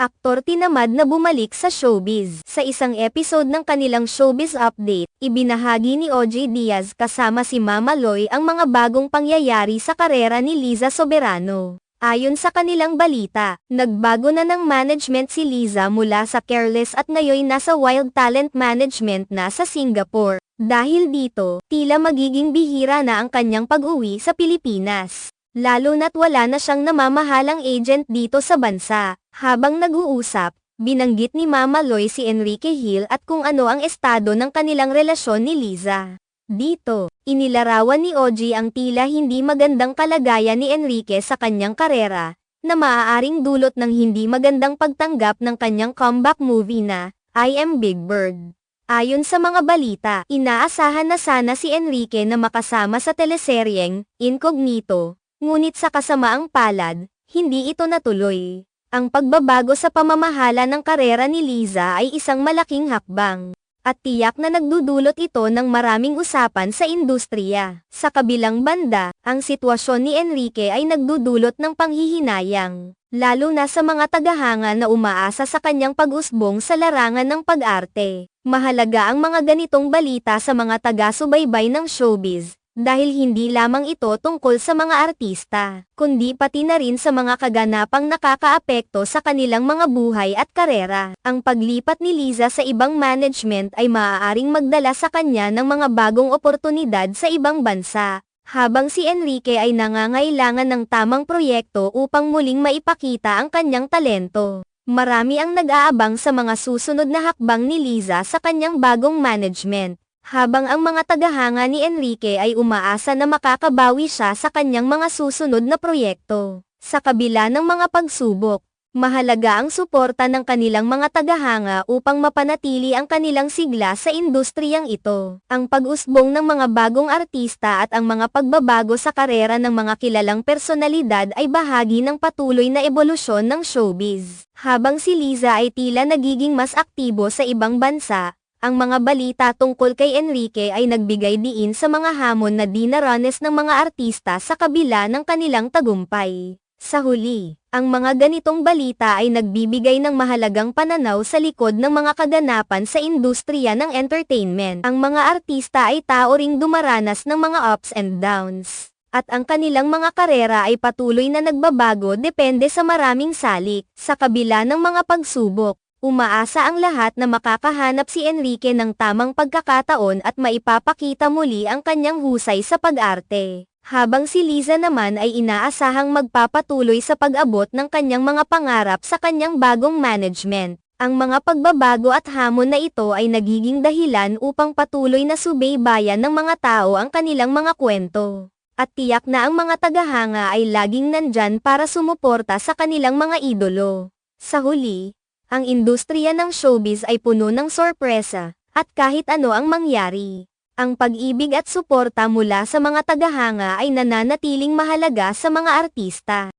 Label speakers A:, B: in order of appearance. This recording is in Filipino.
A: aktor tinamad na bumalik sa showbiz. Sa isang episode ng kanilang Showbiz Update, ibinahagi ni OJ Diaz kasama si Mama Loy ang mga bagong pangyayari sa karera ni Liza Soberano. Ayon sa kanilang balita, nagbago na ng management si Liza mula sa Careless at ngayon nasa Wild Talent Management na sa Singapore. Dahil dito, tila magiging bihira na ang kanyang pag-uwi sa Pilipinas. Lalo na't wala na siyang namamahalang agent dito sa bansa. Habang nag-uusap, binanggit ni Mama Loy si Enrique Hill at kung ano ang estado ng kanilang relasyon ni Liza. Dito, inilarawan ni OJ ang tila hindi magandang kalagayan ni Enrique sa kanyang karera, na maaaring dulot ng hindi magandang pagtanggap ng kanyang comeback movie na I Am Big Bird. Ayon sa mga balita, inaasahan na sana si Enrique na makasama sa teleseryeng Incognito, ngunit sa kasamaang palad, hindi ito natuloy. Ang pagbabago sa pamamahala ng karera ni Liza ay isang malaking hakbang, at tiyak na nagdudulot ito ng maraming usapan sa industriya. Sa kabilang banda, ang sitwasyon ni Enrique ay nagdudulot ng panghihinayang, lalo na sa mga tagahanga na umaasa sa kanyang pag-usbong sa larangan ng pag-arte. Mahalaga ang mga ganitong balita sa mga taga-subaybay ng showbiz, dahil hindi lamang ito tungkol sa mga artista, kundi pati na rin sa mga kaganapang nakakaapekto sa kanilang mga buhay at karera. Ang paglipat ni Liza sa ibang management ay maaaring magdala sa kanya ng mga bagong oportunidad sa ibang bansa, habang si Enrique ay nangangailangan ng tamang proyekto upang muling maipakita ang kanyang talento. Marami ang nag-aabang sa mga susunod na hakbang ni Liza sa kanyang bagong management. Habang ang mga tagahanga ni Enrique ay umaasa na makakabawi siya sa kanyang mga susunod na proyekto. Sa kabila ng mga pagsubok, mahalaga ang suporta ng kanilang mga tagahanga upang mapanatili ang kanilang sigla sa industriyang ito. Ang pag-usbong ng mga bagong artista at ang mga pagbabago sa karera ng mga kilalang personalidad ay bahagi ng patuloy na ebolusyon ng showbiz. Habang si Liza ay tila nagiging mas aktibo sa ibang bansa, ang mga balita tungkol kay Enrique ay nagbigay diin sa mga hamon na dinaranas ng mga artista sa kabila ng kanilang tagumpay. Sa huli, ang mga ganitong balita ay nagbibigay ng mahalagang pananaw sa likod ng mga kaganapan sa industriya ng entertainment. Ang mga artista ay tao ring dumaranas ng mga ups and downs, at ang kanilang mga karera ay patuloy na nagbabago depende sa maraming salik. Sa kabila ng mga pagsubok, umaasa ang lahat na makakahanap si Enrique ng tamang pagkakataon at maipapakita muli ang kanyang husay sa pag-arte. Habang si Liza naman ay inaasahang magpapatuloy sa pag-abot ng kanyang mga pangarap sa kanyang bagong management. Ang mga pagbabago at hamon na ito ay nagiging dahilan upang patuloy na subaybayan ng mga tao ang kanilang mga kwento. At tiyak na ang mga tagahanga ay laging nandyan para sumuporta sa kanilang mga idolo. Sa huli, ang industriya ng showbiz ay puno ng sorpresa, at kahit ano ang mangyari, ang pag-ibig at suporta mula sa mga tagahanga ay nananatiling mahalaga sa mga artista.